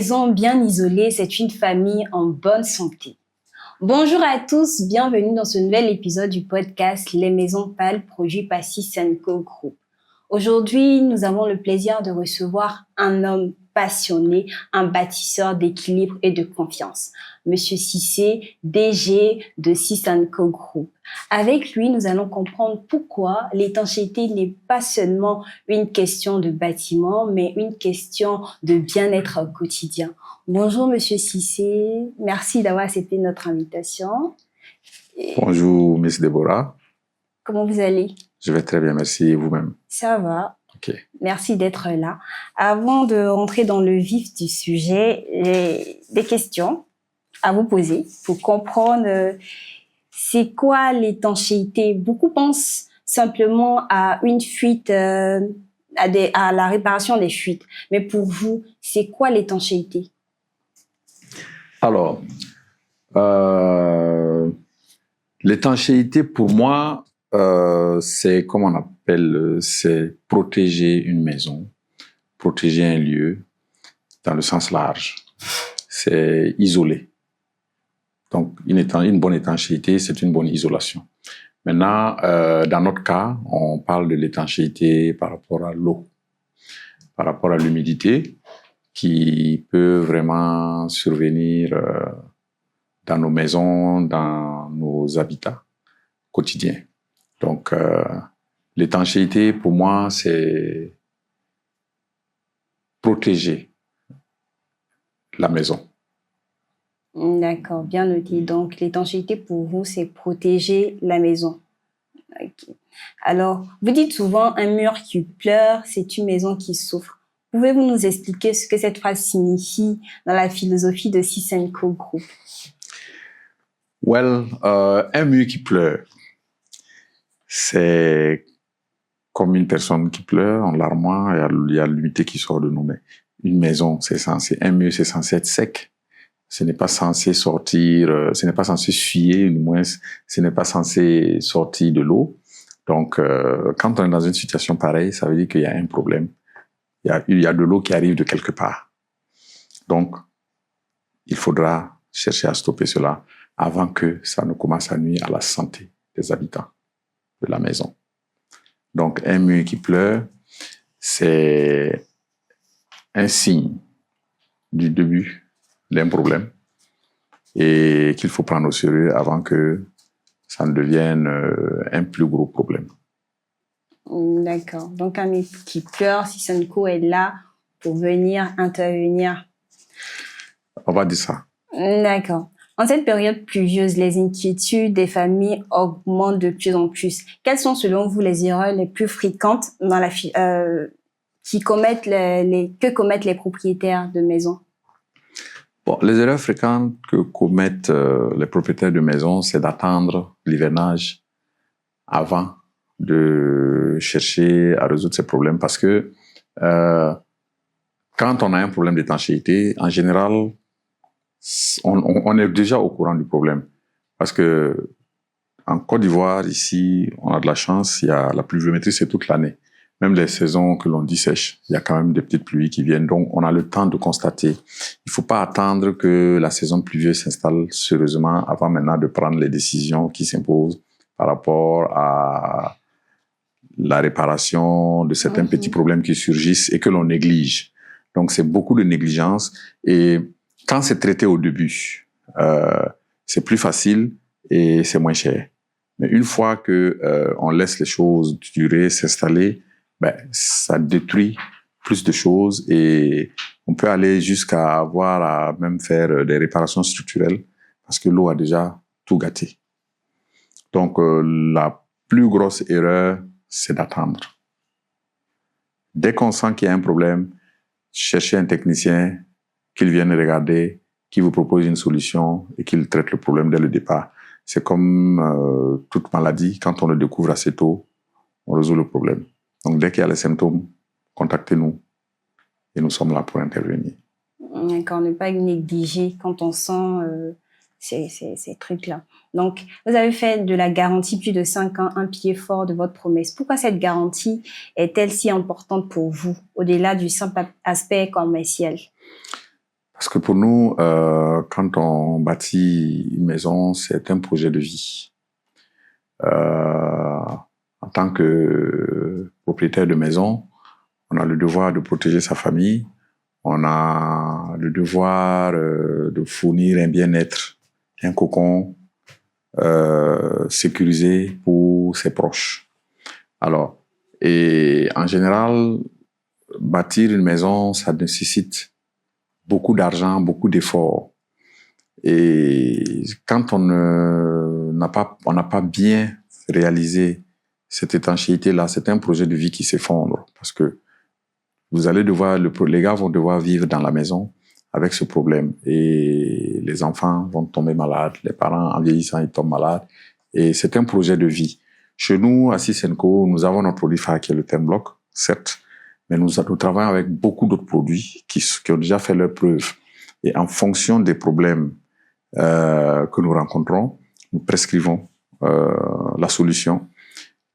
maison bien isolée, c'est une famille en bonne santé. Bonjour à tous, bienvenue dans ce nouvel épisode du podcast Les Maisons Pâles, produit par Sissanco Group. Aujourd'hui, nous avons le plaisir de recevoir un homme passionné, un bâtisseur d'équilibre et de confiance, Monsieur Cissé, DG de Sissanco Group. Avec lui, nous allons comprendre pourquoi l'étanchéité n'est pas seulement une question de bâtiment, mais une question de bien-être au quotidien. Bonjour Monsieur Cissé, merci d'avoir accepté notre invitation. Bonjour Miss Deborah. Comment vous allez? Je vais très bien, merci. Et vous-même? Ça va. Ok. Merci d'être là. Avant de rentrer dans le vif du sujet, j'ai des questions à vous poser pour comprendre c'est quoi l'étanchéité. Beaucoup pensent simplement à une fuite, à la réparation des fuites. Mais pour vous, c'est quoi l'étanchéité? Alors, l'étanchéité pour moi, c'est comme on appelle, c'est protéger une maison, protéger un lieu dans le sens large. C'est isoler. Donc, une bonne étanchéité, c'est une bonne isolation. Maintenant, dans notre cas, on parle de l'étanchéité par rapport à l'eau, par rapport à l'humidité qui peut vraiment survenir dans nos maisons, dans nos habitats quotidiens. Donc, l'étanchéité, pour moi, c'est protéger la maison. D'accord, bien noté. Donc, l'étanchéité pour vous, c'est protéger la maison. Okay. Alors, vous dites souvent un mur qui pleure, c'est une maison qui souffre. Pouvez-vous nous expliquer ce que cette phrase signifie dans la philosophie de Sissanco Group? Un mur qui pleure, c'est comme une personne qui pleure en larmoie, il y a l'humidité qui sort de nous. Mais une maison, un mur, c'est censé être sec. Ce n'est pas censé sortir, ce n'est pas censé fuyer, du moins, ce n'est pas censé sortir de l'eau. Donc, quand on est dans une situation pareille, ça veut dire qu'il y a un problème. Il y a de l'eau qui arrive de quelque part. Donc, il faudra chercher à stopper cela avant que ça ne commence à nuire à la santé des habitants de la maison. Donc, un mur qui pleure, c'est un signe du début d'un problème et qu'il faut prendre au sérieux avant que ça ne devienne un plus gros problème. D'accord. Donc, un mur qui pleure, Sissanco est là pour venir intervenir. On va dire ça. D'accord. En cette période pluvieuse, les inquiétudes des familles augmentent de plus en plus. Quelles sont, selon vous, les erreurs les plus fréquentes dans que commettent les propriétaires de maisons? Bon, les erreurs fréquentes que commettent les propriétaires de maisons, c'est d'attendre l'hivernage avant de chercher à résoudre ces problèmes, parce que quand on a un problème d'étanchéité, en général, on est déjà au courant du problème. Parce que en Côte d'Ivoire, ici, on a de la chance, la pluviométrie, c'est toute l'année. Même les saisons que l'on dit sèches, il y a quand même des petites pluies qui viennent. Donc, on a le temps de constater. Il faut pas attendre que la saison pluvieuse s'installe sérieusement avant maintenant de prendre les décisions qui s'imposent par rapport à la réparation de certains petits problèmes qui surgissent et que l'on néglige. Donc, c'est beaucoup de négligence. Et quand c'est traité au début, c'est plus facile et c'est moins cher. Mais une fois que on laisse les choses durer, s'installer, ça détruit plus de choses et on peut aller jusqu'à avoir à même faire des réparations structurelles parce que l'eau a déjà tout gâté. Donc, la plus grosse erreur, c'est d'attendre. Dès qu'on sent qu'il y a un problème, cherchez un technicien, qu'il vienne regarder, qui vous propose une solution et qu'il traite le problème dès le départ. C'est comme toute maladie, quand on le découvre assez tôt, on résout le problème. Donc, dès qu'il y a les symptômes, contactez-nous et nous sommes là pour intervenir. D'accord, ne pas négliger quand on sent ces trucs-là. Donc, vous avez fait de la garantie plus de 5 ans un pilier fort de votre promesse. Pourquoi cette garantie est-elle si importante pour vous, au-delà du simple aspect commercial? Parce que pour nous, quand on bâtit une maison, c'est un projet de vie. En tant que propriétaire de maison, on a le devoir de protéger sa famille, on a le devoir de fournir un bien-être, un cocon sécurisé pour ses proches. Alors, et en général, bâtir une maison, ça nécessite beaucoup d'argent, beaucoup d'efforts. Et quand on n'a pas bien réalisé cette étanchéité-là, c'est un projet de vie qui s'effondre parce que vous allez devoir, les gars vont devoir vivre dans la maison avec ce problème et les enfants vont tomber malades, les parents en vieillissant ils tombent malades et c'est un projet de vie. Chez nous, à Sissenco, nous avons notre produit phare qui est le Thermbloc, certes, mais nous travaillons avec beaucoup d'autres produits qui ont déjà fait leur preuve. Et en fonction des problèmes que nous rencontrons, nous prescrivons la solution,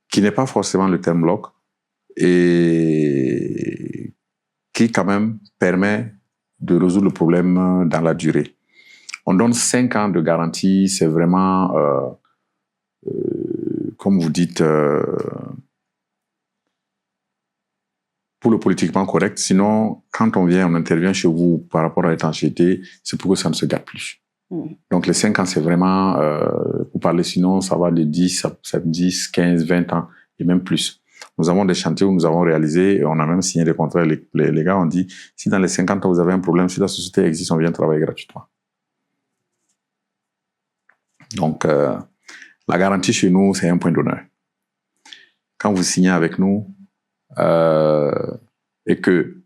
qui n'est pas forcément le Thermbloc, et qui quand même permet de résoudre le problème dans la durée. On donne 5 ans de garantie, c'est vraiment, comme vous dites, pour le politiquement correct. Sinon, quand on intervient chez vous par rapport à l'étanchéité, c'est pour que ça ne se gâte plus. Donc, les 5 ans, c'est vraiment, pour parler, sinon, ça va de 10, 15, 20 ans, et même plus. Nous avons des chantiers où nous avons réalisé, et on a même signé des contrats. Les gars ont dit, si dans les 50 ans, vous avez un problème, si la société existe, on vient travailler gratuitement. Donc, la garantie chez nous, c'est un point d'honneur. Quand vous signez avec nous, et que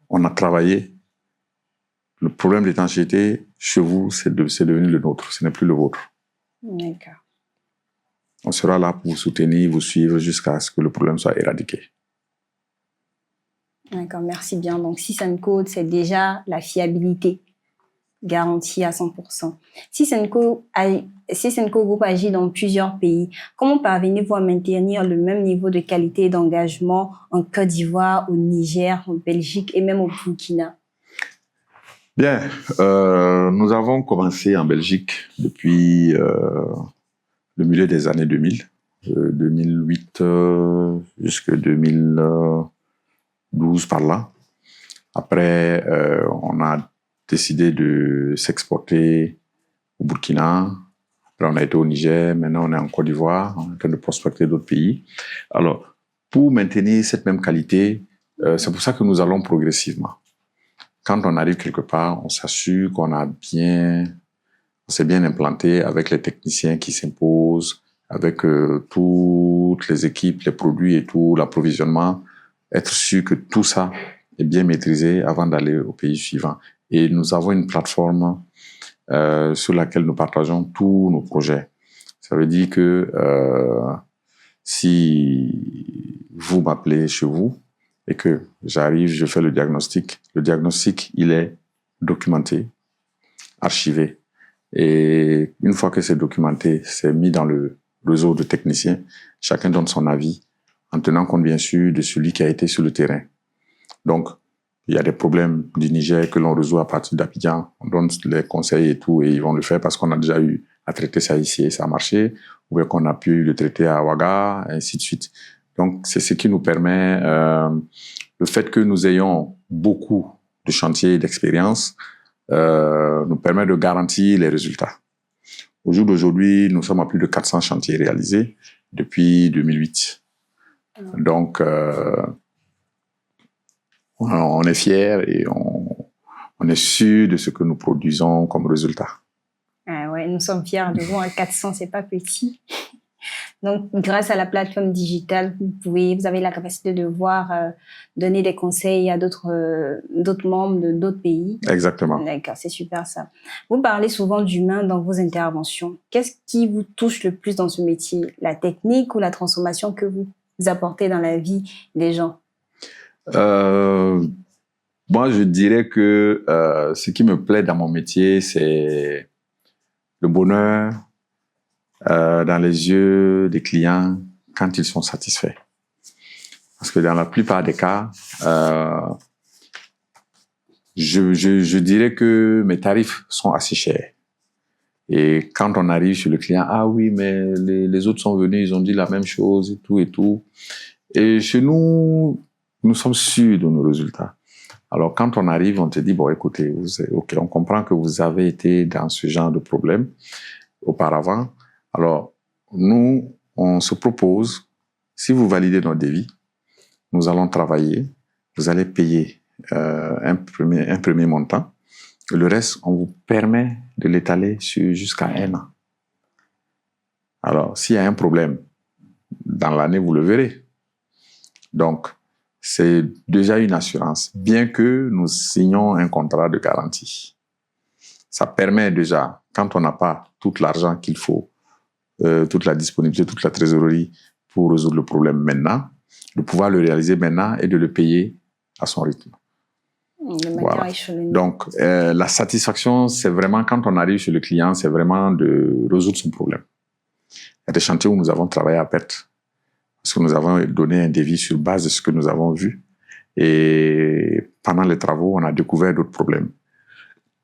on a travaillé, le problème d'étanchéité chez vous, c'est devenu le nôtre, ce n'est plus le vôtre. D'accord. On sera là pour vous soutenir, vous suivre jusqu'à ce que le problème soit éradiqué. D'accord, merci bien. Donc, Sissenco, c'est déjà la fiabilité garantie à 100%. Sissenco Group agit dans plusieurs pays. Comment parvenez-vous à maintenir le même niveau de qualité et d'engagement en Côte d'Ivoire, au Niger, en Belgique et même au Burkina? Bien, nous avons commencé en Belgique depuis le milieu des années 2000, 2008 jusqu'à 2012 par là. Après, on a décidé de s'exporter au Burkina. Après, on a été au Niger. Maintenant, on est en Côte d'Ivoire. On est en train de prospecter d'autres pays. Alors, pour maintenir cette même qualité, c'est pour ça que nous allons progressivement. Quand on arrive quelque part, on s'assure qu'on s'est bien implanté avec les techniciens qui s'imposent, avec toutes les équipes, les produits et tout, l'approvisionnement, être sûr que tout ça est bien maîtrisé avant d'aller au pays suivant. Et nous avons une plateforme sur laquelle nous partageons tous nos projets. Ça veut dire que si vous m'appelez chez vous et que j'arrive, je fais le diagnostic, il est documenté, archivé. Et une fois que c'est documenté, c'est mis dans le réseau de techniciens. Chacun donne son avis en tenant compte, bien sûr, de celui qui a été sur le terrain. Donc, il y a des problèmes du Niger que l'on résout à partir d'Abidjan. On donne les conseils et tout, et ils vont le faire parce qu'on a déjà eu à traiter ça ici et ça a marché, ou bien qu'on a pu le traiter à Ouaga, et ainsi de suite. Donc, c'est ce qui nous permet, le fait que nous ayons beaucoup de chantiers et d'expérience, nous permet de garantir les résultats. Au jour d'aujourd'hui, nous sommes à plus de 400 chantiers réalisés depuis 2008. Donc, on est fiers et on est sûr de ce que nous produisons comme résultat. Ah ouais, nous sommes fiers de vous. 400, c'est pas petit. Donc, grâce à la plateforme digitale, vous avez la capacité de donner des conseils à d'autres membres de d'autres pays. Exactement. D'accord, c'est super ça. Vous parlez souvent d'humain dans vos interventions. Qu'est-ce qui vous touche le plus dans ce métier? La technique ou la transformation que vous apportez dans la vie des gens? Moi, je dirais que ce qui me plaît dans mon métier, c'est le bonheur dans les yeux des clients quand ils sont satisfaits. Parce que dans la plupart des cas, Je dirais que mes tarifs sont assez chers. Et quand on arrive chez le client, ah oui, mais les autres sont venus, ils ont dit la même chose et tout et tout. Et chez nous, nous sommes sûrs de nos résultats. Alors, quand on arrive, on te dit, bon, écoutez, ok, on comprend que vous avez été dans ce genre de problème auparavant. Alors, nous, on se propose, si vous validez notre devis, nous allons travailler, vous allez payer un premier montant. Le reste, on vous permet de l'étaler jusqu'à 1 an. Alors, s'il y a un problème, dans l'année, vous le verrez. Donc, c'est déjà une assurance, bien que nous signions un contrat de garantie. Ça permet déjà, quand on n'a pas tout l'argent qu'il faut, toute la disponibilité, toute la trésorerie pour résoudre le problème maintenant, de pouvoir le réaliser maintenant et de le payer à son rythme. Voilà. Donc, la satisfaction, c'est vraiment, quand on arrive chez le client, c'est vraiment de résoudre son problème. Il y a des chantiers où nous avons travaillé à perte, parce que nous avons donné un devis sur base de ce que nous avons vu. Et pendant les travaux, on a découvert d'autres problèmes.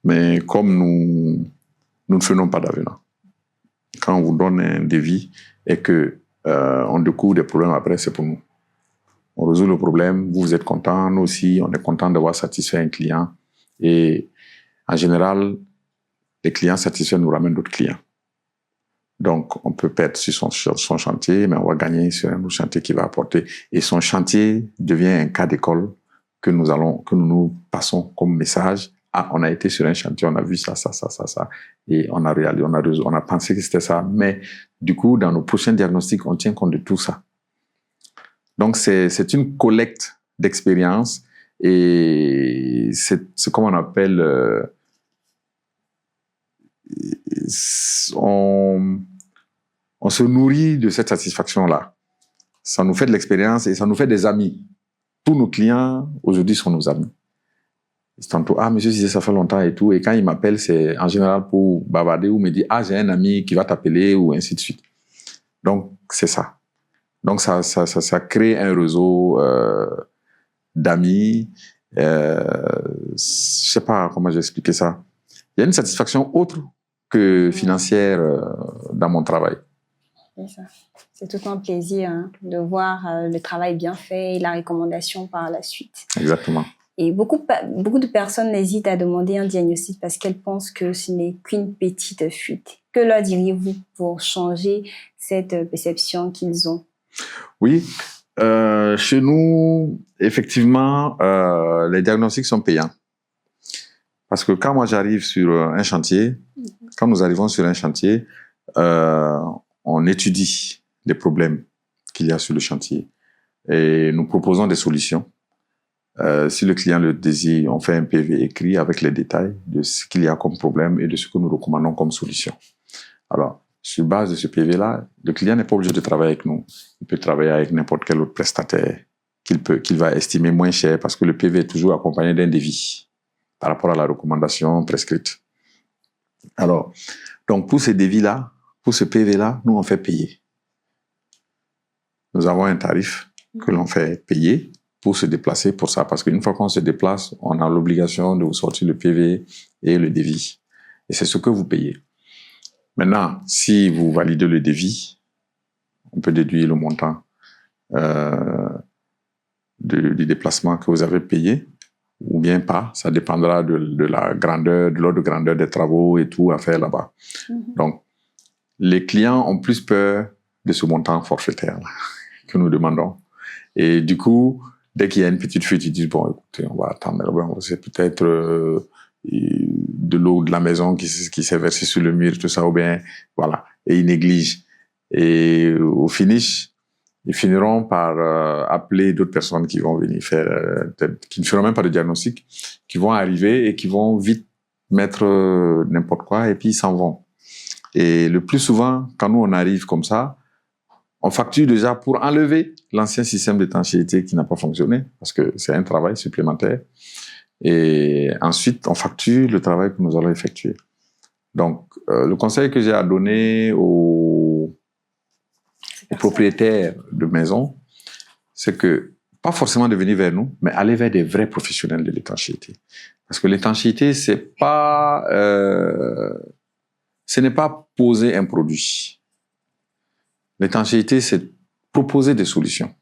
Mais comme nous ne faisons pas d'avenant, quand on vous donne un devis et que on découvre des problèmes après, c'est pour nous. On résout le problème, vous êtes content, nous aussi, on est content d'avoir satisfait un client. Et en général, les clients satisfaits nous ramènent d'autres clients. Donc, on peut perdre sur son chantier, mais on va gagner sur un autre chantier qui va apporter. Et son chantier devient un cas d'école que nous passons comme message. Ah, on a été sur un chantier, on a vu ça. Et on a pensé que c'était ça. Mais du coup, dans nos prochains diagnostics, on tient compte de tout ça. Donc, c'est une collecte d'expérience et c'est comme on appelle, on se nourrit de cette satisfaction-là. Ça nous fait de l'expérience et ça nous fait des amis. Tous nos clients, aujourd'hui, sont nos amis. C'est tantôt, ah, monsieur, si ça fait longtemps et tout. Et quand ils m'appellent, c'est en général pour bavarder ou me dire, ah, j'ai un ami qui va t'appeler ou ainsi de suite. Donc, c'est ça. Donc, ça crée un réseau d'amis. Je sais pas comment j'ai expliqué ça. Il y a une satisfaction autre que financière dans mon travail. C'est ça. C'est tout un plaisir de voir le travail bien fait et la recommandation par la suite. Exactement. Et beaucoup de personnes hésitent à demander un diagnostic parce qu'elles pensent que ce n'est qu'une petite fuite. Que leur diriez-vous pour changer cette perception qu'ils ont? Oui, chez nous, effectivement, les diagnostics sont payants. Parce que quand moi j'arrive sur un chantier, quand nous arrivons sur un chantier, on étudie les problèmes qu'il y a sur le chantier et nous proposons des solutions. Si le client le désire, on fait un PV écrit avec les détails de ce qu'il y a comme problème et de ce que nous recommandons comme solution. Alors, sur base de ce PV-là, le client n'est pas obligé de travailler avec nous. Il peut travailler avec n'importe quel autre prestataire qu'il va estimer moins cher parce que le PV est toujours accompagné d'un devis par rapport à la recommandation prescrite. Alors, donc pour ces devis-là, pour ce PV-là, nous on fait payer. Nous avons un tarif que l'on fait payer pour se déplacer pour ça. Parce qu'une fois qu'on se déplace, on a l'obligation de vous sortir le PV et le devis. Et c'est ce que vous payez. Maintenant, si vous validez le devis, on peut déduire le montant du déplacement que vous avez payé, ou bien pas. Ça dépendra de la grandeur, de l'ordre de grandeur des travaux et tout à faire là-bas. Donc, les clients ont plus peur de ce montant forfaitaire que nous demandons. Et du coup, dès qu'il y a une petite fuite, ils disent, bon, écoutez, on va attendre. C'est peut-être de l'eau de la maison qui s'est versée sur le mur, tout ça, ou bien, voilà. Et ils négligent. Et au finish, ils finiront par appeler d'autres personnes qui vont venir faire, qui ne feront même pas de diagnostic, qui vont arriver et qui vont vite mettre n'importe quoi et puis ils s'en vont. Et le plus souvent, quand nous on arrive comme ça, on facture déjà pour enlever l'ancien système d'étanchéité qui n'a pas fonctionné, parce que c'est un travail supplémentaire. Et ensuite, on facture le travail que nous allons effectuer. Donc, le conseil que j'ai à donner aux propriétaires de maisons, c'est que pas forcément de venir vers nous, mais aller vers des vrais professionnels de l'étanchéité. Parce que l'étanchéité, ce n'est pas poser un produit. L'étanchéité, c'est proposer des solutions.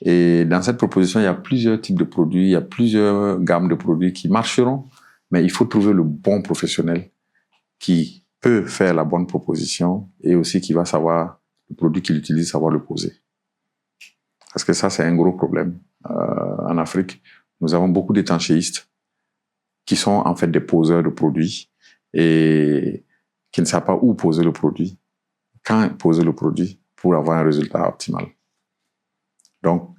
Et dans cette proposition, il y a plusieurs types de produits, il y a plusieurs gammes de produits qui marcheront, mais il faut trouver le bon professionnel qui peut faire la bonne proposition et aussi qui va savoir, le produit qu'il utilise, savoir le poser. Parce que ça, c'est un gros problème. En Afrique, nous avons beaucoup d'étanchéistes qui sont en fait des poseurs de produits et qui ne savent pas où poser le produit, quand poser le produit pour avoir un résultat optimal. Donc,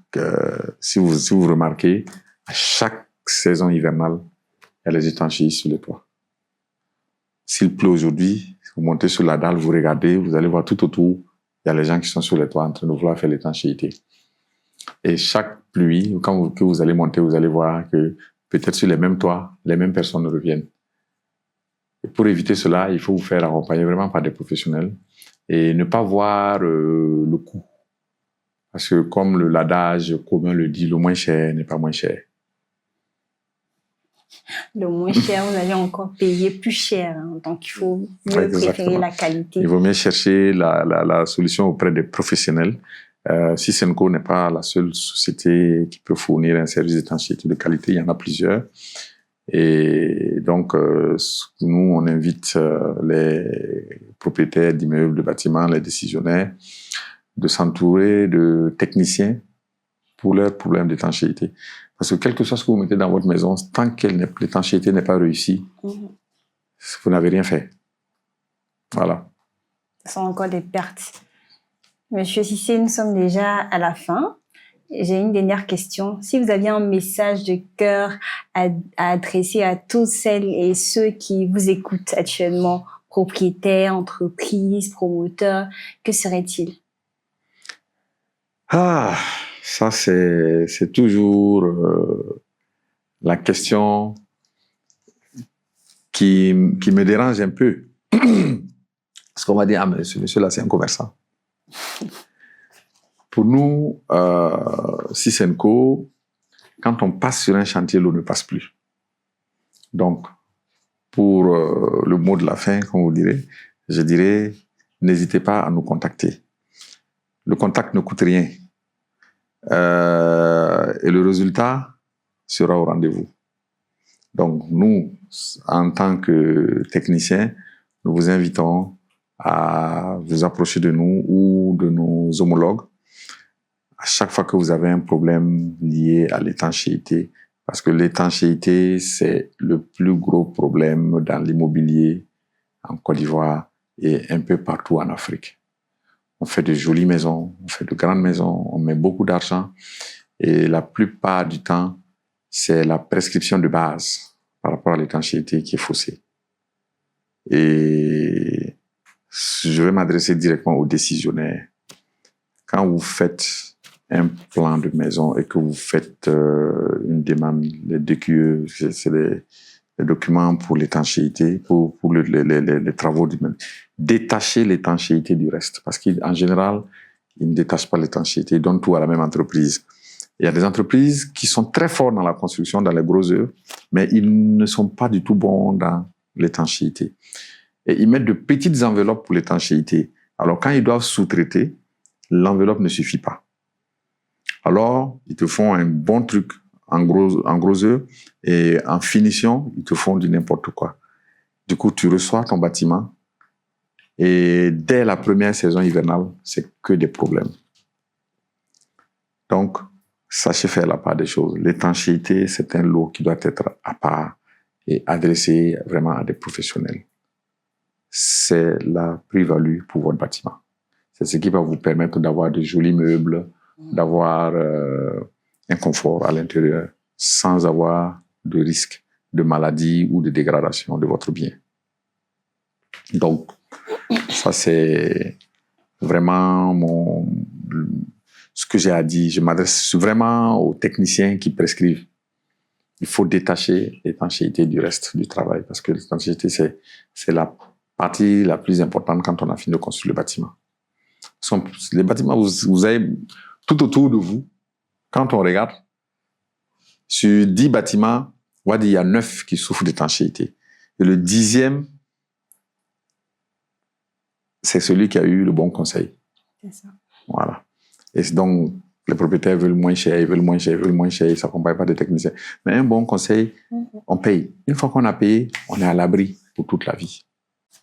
si vous remarquez, à chaque saison hivernale, il y a les étanchéistes sur les toits. S'il pleut aujourd'hui, vous montez sur la dalle, vous regardez, vous allez voir tout autour, il y a les gens qui sont sur les toits en train de vouloir faire l'étanchéité. Et chaque pluie, que vous allez monter, vous allez voir que peut-être sur les mêmes toits, les mêmes personnes reviennent. Et pour éviter cela, il faut vous faire accompagner vraiment par des professionnels et ne pas voir le coût. Parce que comme l'adage commun le dit, le moins cher n'est pas moins cher. Le moins cher, vous allez encore payer plus cher. Hein. Donc, il faut mieux préférer la qualité. Il vaut mieux chercher la solution auprès des professionnels. Si Senco n'est pas la seule société qui peut fournir un service d'étanchéité de qualité, il y en a plusieurs. Et donc, nous, on invite les propriétaires d'immeubles, de bâtiments, les décisionnaires, de s'entourer de techniciens pour leurs problèmes d'étanchéité. Parce que quel que soit ce que vous mettez dans votre maison, tant que l'étanchéité n'est pas réussie, vous n'avez rien fait. Voilà. Ce sont encore des pertes. Monsieur Cissé, nous sommes déjà à la fin. J'ai une dernière question. Si vous aviez un message de cœur à adresser à toutes celles et ceux qui vous écoutent actuellement, propriétaires, entreprises, promoteurs, que serait-il? Ah, ça c'est toujours la question qui me dérange un peu. Parce qu'on va dire, ah mais ce monsieur-là c'est un commerçant. Pour nous, Senco, quand on passe sur un chantier, l'eau ne passe plus. Donc, pour le mot de la fin, comme vous direz, je dirais, n'hésitez pas à nous contacter. Le contact ne coûte rien. Et le résultat sera au rendez-vous. Donc, nous, en tant que techniciens, nous vous invitons à vous approcher de nous ou de nos homologues à chaque fois que vous avez un problème lié à l'étanchéité, parce que l'étanchéité, c'est le plus gros problème dans l'immobilier en Côte d'Ivoire et un peu partout en Afrique. On fait de jolies maisons, on fait de grandes maisons, on met beaucoup d'argent et la plupart du temps, c'est la prescription de base par rapport à l'étanchéité qui est faussée. Et je vais m'adresser directement aux décisionnaires. Quand vous faites un plan de maison et que vous faites une demande, les DQE, c'est les documents pour l'étanchéité, pour les travaux du même. Détachez l'étanchéité du reste, parce qu'en général, ils ne détachent pas l'étanchéité, ils donnent tout à la même entreprise. Il y a des entreprises qui sont très fortes dans la construction, dans les gros œuvres, mais ils ne sont pas du tout bons dans l'étanchéité. Et ils mettent de petites enveloppes pour l'étanchéité. Alors, quand ils doivent sous-traiter, l'enveloppe ne suffit pas. Alors, ils te font un bon truc en gros œuvre et en finition, ils te font du n'importe quoi. Du coup, tu reçois ton bâtiment et dès la première saison hivernale, c'est que des problèmes. Donc, sachez faire la part des choses. L'étanchéité, c'est un lot qui doit être à part et adressé vraiment à des professionnels. C'est la plus-value pour votre bâtiment. C'est ce qui va vous permettre d'avoir de jolis meubles, d'avoir un confort à l'intérieur sans avoir de risque de maladie ou de dégradation de votre bien. Donc, ça c'est vraiment ce que j'ai à dire. Je m'adresse vraiment aux techniciens qui prescrivent. Il faut détacher l'étanchéité du reste du travail parce que l'étanchéité, c'est la partie la plus importante quand on a fini de construire le bâtiment. Les bâtiments, vous avez tout autour de vous, quand on regarde, sur 10 bâtiments, on va dire il y a 9 qui souffrent d'étanchéité. Et le 10e, c'est celui qui a eu le bon conseil. C'est ça. Voilà. Et donc, les propriétaires veulent moins cher, ils ne s'accompagnent pas de techniciens. Mais un bon conseil, on paye. Une fois qu'on a payé, on est à l'abri pour toute la vie.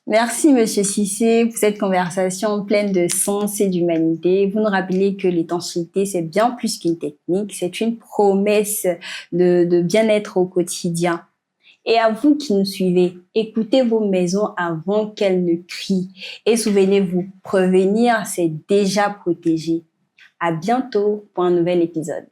Merci, Monsieur Cissé, pour cette conversation pleine de sens et d'humanité. Vous nous rappelez que l'étanchéité, c'est bien plus qu'une technique, c'est une promesse de bien-être au quotidien. Et à vous qui nous suivez, écoutez vos maisons avant qu'elles ne crient. Et souvenez-vous, prévenir, c'est déjà protéger. À bientôt pour un nouvel épisode.